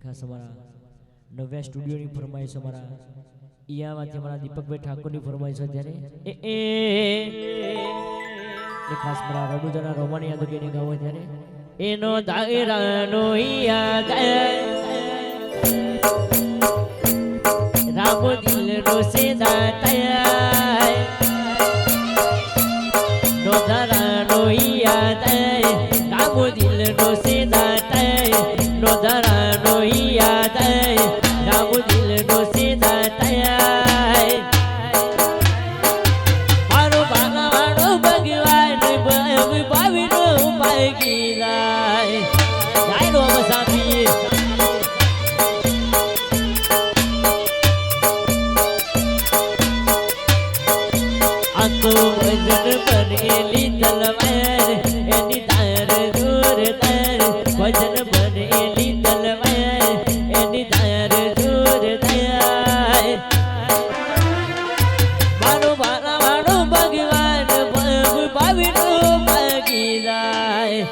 ખાસ અમારા નવ્યા સ્ટુડિયોની ફરમાઈશ અમારા ઈયામાંથી અમારા દીપકભાઈ ઠાકોરની ફરમાઈશ ત્યારે એ ખાસ મારા રડુજાના રોમાની યાદ કરીને ગાવો ત્યારે એનો દાયરાનો યાદ રામ દિલનો સેદા તયા નો ધરાનો યાદ રામ દિલનો સેદા તયા નો ધરાનો યાદ રામ દિલનો સેદા તયા મારો ભગવાનો ભગવાન ભાવીનો ભાગી જાય જાયનો સાથી આતો વજન બનેલી તલવાર એની તાર દૂર તાર વજન બનેલી તલવાર એની તાર દૂર થાય મારો ભગવાન ભાવીનો ભાગી જાય